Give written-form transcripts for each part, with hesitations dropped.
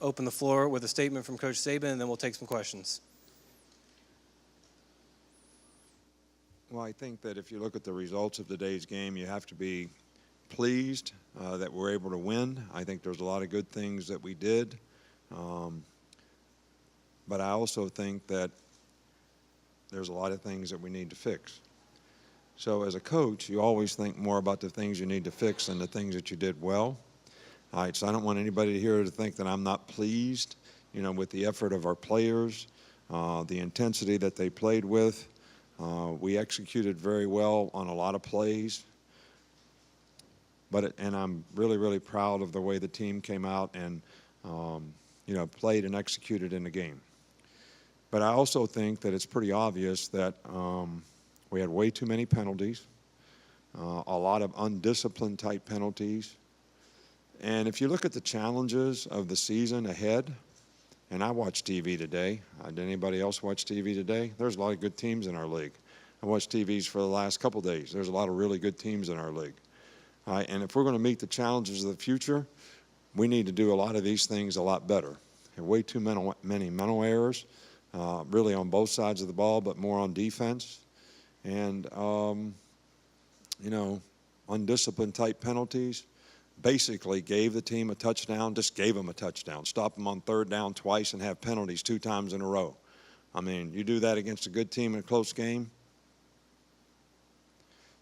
open the floor with a statement from Coach Saban, and then we'll take some questions. Well, I think that if you look at the results of today's game, you have to be pleased that we're able to win. I think there's a lot of good things that we did. But I also think that there's a lot of things that we need to fix. So as a coach, you always think more about the things you need to fix than the things that you did well. All right, so I don't want anybody here to think that I'm not pleased, with the effort of our players, the intensity that they played with. We executed very well on a lot of plays. And I'm really, really proud of the way the team came out and, played and executed in the game. But I also think that it's pretty obvious that we had way too many penalties, a lot of undisciplined type penalties. And if you look at the challenges of the season ahead, and I watched TV today. Did anybody else watch TV today? There's a lot of good teams in our league. I watched TVs for the last couple of days. There's a lot of really good teams in our league. And if we're going to meet the challenges of the future, we need to do a lot of these things a lot better. There are way too many mental errors, really on both sides of the ball, but more on defense. And, undisciplined type penalties. Basically gave the team a touchdown, just gave them a touchdown. Stop them on third down twice and have penalties 2 times in a row. I mean, you do that against a good team in a close game,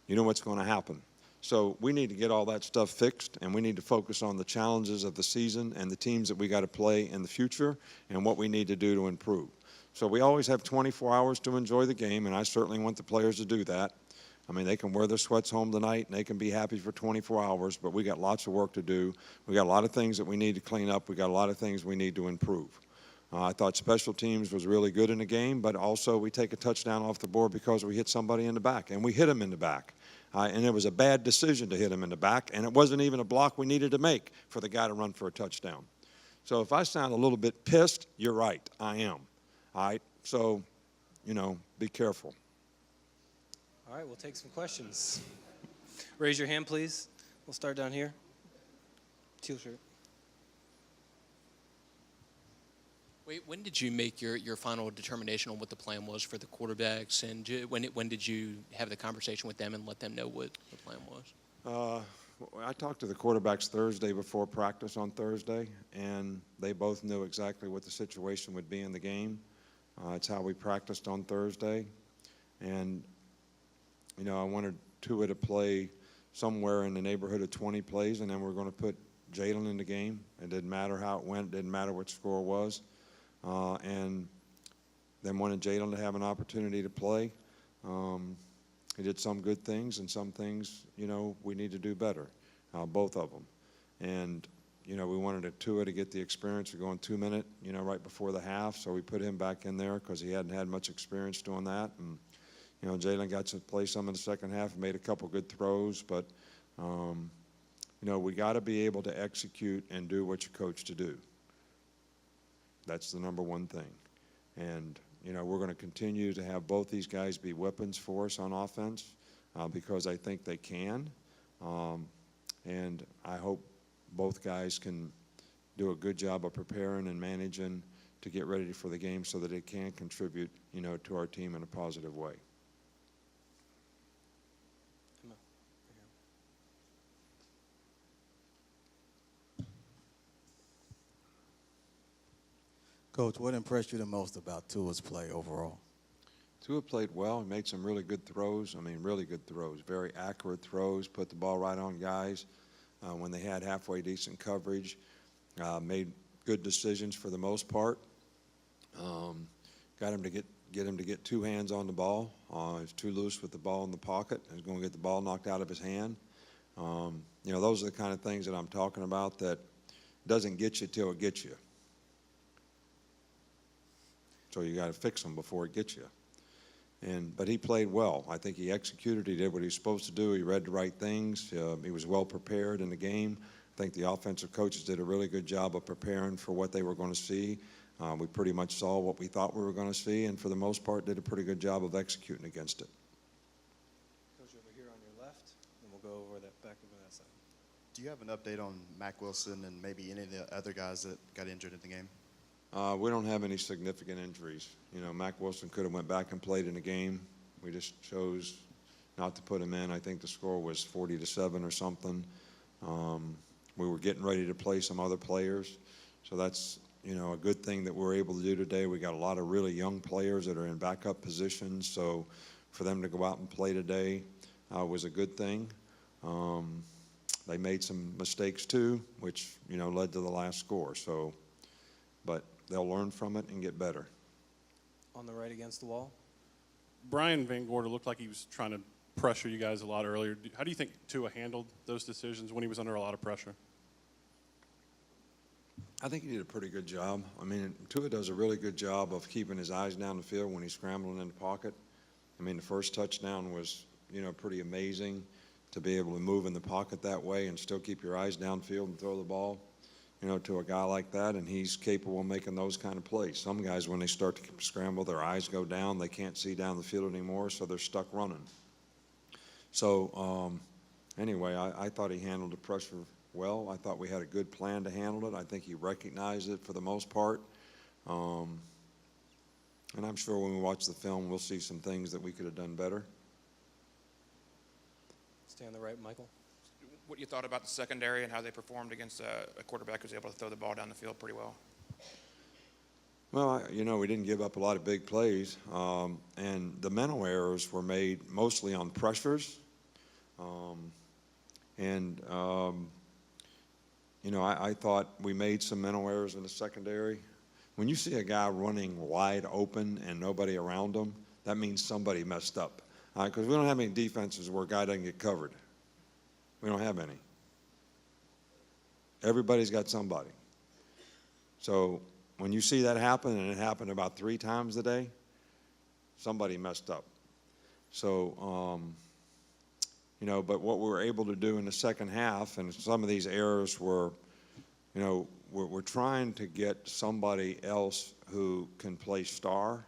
you know what's going to happen. So we need to get all that stuff fixed, and we need to focus on the challenges of the season and the teams that we got to play in the future and what we need to do to improve. So we always have 24 hours to enjoy the game, and I certainly want the players to do that. I mean, they can wear their sweats home tonight, and they can be happy for 24 hours, but we got lots of work to do. We got a lot of things that we need to clean up. We got a lot of things we need to improve. I thought special teams was really good in the game, but also we take a touchdown off the board because we hit somebody in the back, and we hit him in the back. And it was a bad decision to hit him in the back, and it wasn't even a block we needed to make for the guy to run for a touchdown. So if I sound a little bit pissed, you're right, I am. All right, so, be careful. All right, we'll take some questions. Raise your hand, please. We'll start down here. Teal shirt. Wait, when did you make your final determination on what the plan was for the quarterbacks, and when did you have the conversation with them and let them know what the plan was? I talked to the quarterbacks Thursday before practice on Thursday, and they both knew exactly what the situation would be in the game. It's how we practiced on Thursday. And, I wanted Tua to play somewhere in the neighborhood of 20 plays, and then we're going to put Jalen in the game. It didn't matter how it went. It didn't matter what score was. And then wanted Jalen to have an opportunity to play. He did some good things, and some things, we need to do better, both of them. And, we wanted Tua to get the experience of going 2-minute, right before the half, so we put him back in there because he hadn't had much experience doing that. And, Jalen got to play some in the second half and made a couple good throws, but, we got to be able to execute and do what you're coached to do. That's the number one thing. And, we're going to continue to have both these guys be weapons for us on offense because I think they can. And I hope both guys can do a good job of preparing and managing to get ready for the game so that it can contribute, to our team in a positive way. Coach, what impressed you the most about Tua's play overall? Tua played well. He made some really good throws. Really good throws. Very accurate throws. Put the ball right on guys when they had halfway decent coverage. Made good decisions for the most part. Got him to get 2 hands on the ball. He was too loose with the ball in the pocket. He was going to get the ball knocked out of his hand. Those are the kind of things that I'm talking about that doesn't get you till it gets you. So you got to fix them before it gets you. But he played well. I think he executed. He did what he was supposed to do. He read the right things. He was well prepared in the game. I think the offensive coaches did a really good job of preparing for what they were going to see. We pretty much saw what we thought we were going to see, and for the most part did a pretty good job of executing against it. Coach, over here on your left, and we'll go over that back over that side. Do you have an update on Mac Wilson and maybe any of the other guys that got injured in the game? We don't have any significant injuries. You know, Mac Wilson could have went back and played in the game. We just chose not to put him in. I think the score was 40-7 or something. We were getting ready to play some other players. So that's, you know, a good thing that we're able to do today. We got a lot of really young players that are in backup positions. So for them to go out and play today was a good thing. They made some mistakes too, which, you know, led to the last score. So, but they'll learn from it and get better. On the right against the wall. Brian Van Gorder looked like he was trying to pressure you guys a lot earlier. How do you think Tua handled those decisions when he was under a lot of pressure? I think he did a pretty good job. I mean, Tua does a really good job of keeping his eyes down the field when he's scrambling in the pocket. I mean, the first touchdown was, you know, pretty amazing to be able to move in the pocket that way and still keep your eyes downfield and throw the ball, you know, to a guy like that, and he's capable of making those kind of plays. Some guys, when they start to scramble, their eyes go down. They can't see down the field anymore, so they're stuck running. So anyway, I thought he handled the pressure well. I thought we had a good plan to handle it. I think he recognized it for the most part. And I'm sure when we watch the film, we'll see some things that we could have done better. Stay on the right, Michael. What you thought about the secondary and how they performed against a quarterback who was able to throw the ball down the field pretty well? Well, you know, we didn't give up a lot of big plays, and the mental errors were made mostly on pressures. You know, I thought we made some mental errors in the secondary. When you see a guy running wide open and nobody around him, that means somebody messed up. Because we don't have any defenses where a guy doesn't get covered. We don't have any. Everybody's got somebody. So when you see that happen, and it happened about 3 times a day, somebody messed up. So, you know, but what we were able to do in the second half, and some of these errors were, you know, we're trying to get somebody else who can play star.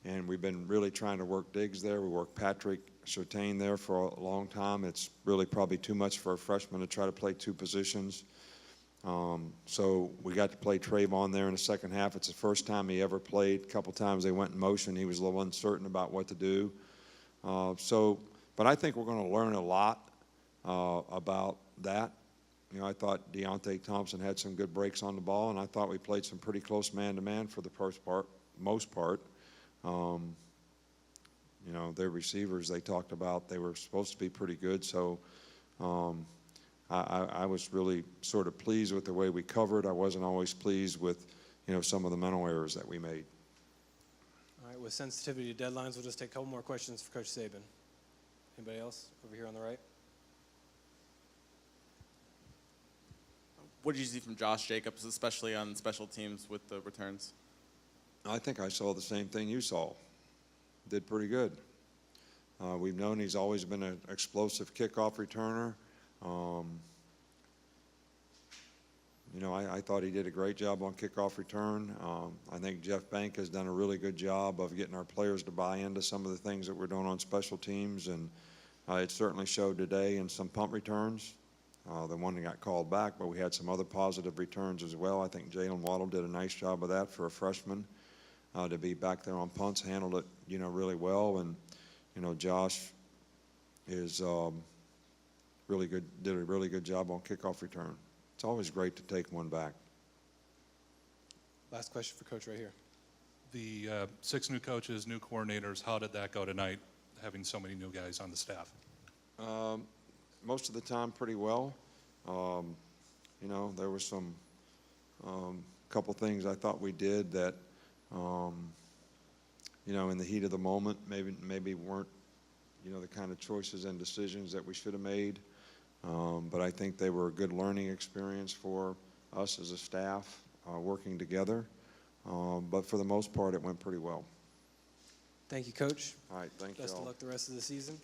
And we've been really trying to work Diggs there. We worked Patrick Surtain there for a long time. It's really probably too much for a freshman to try to play 2 positions. So we got to play Trayvon there in the second half. It's the first time he ever played. A couple times they went in motion. He was a little uncertain about what to do. But I think we're going to learn a lot about that. You know, I thought Deontay Thompson had some good breaks on the ball, and I thought we played some pretty close man-to-man for the most part. You know, their receivers, they talked about, they were supposed to be pretty good. So I was really sort of pleased with the way we covered. I wasn't always pleased with, you know, some of the mental errors that we made. All right, with sensitivity to deadlines, we'll just take a couple more questions for Coach Saban. Anybody else over here on the right? What did you see from Josh Jacobs, especially on special teams with the returns? I think I saw the same thing you saw. Did pretty good. We've known he's always been an explosive kickoff returner. You know, I thought he did a great job on kickoff return. I think Jeff Bank has done a really good job of getting our players to buy into some of the things that we're doing on special teams, and it certainly showed today in some punt returns. The one that got called back, but we had some other positive returns as well. I think Jalen Waddle did a nice job of that for a freshman. To be back there on punts, handled it, you know, really well. And, you know, Josh is really good, did a really good job on kickoff return. It's always great to take one back. Last question for Coach right here. The 6 new coaches, new coordinators, how did that go tonight, having so many new guys on the staff? Most of the time pretty well. You know, there were some couple things I thought we did that, you know, in the heat of the moment, maybe weren't, you know, the kind of choices and decisions that we should have made. But I think they were a good learning experience for us as a staff working together. But for the most part, it went pretty well. Thank you, Coach. All right, thank you all. Best of luck the rest of the season.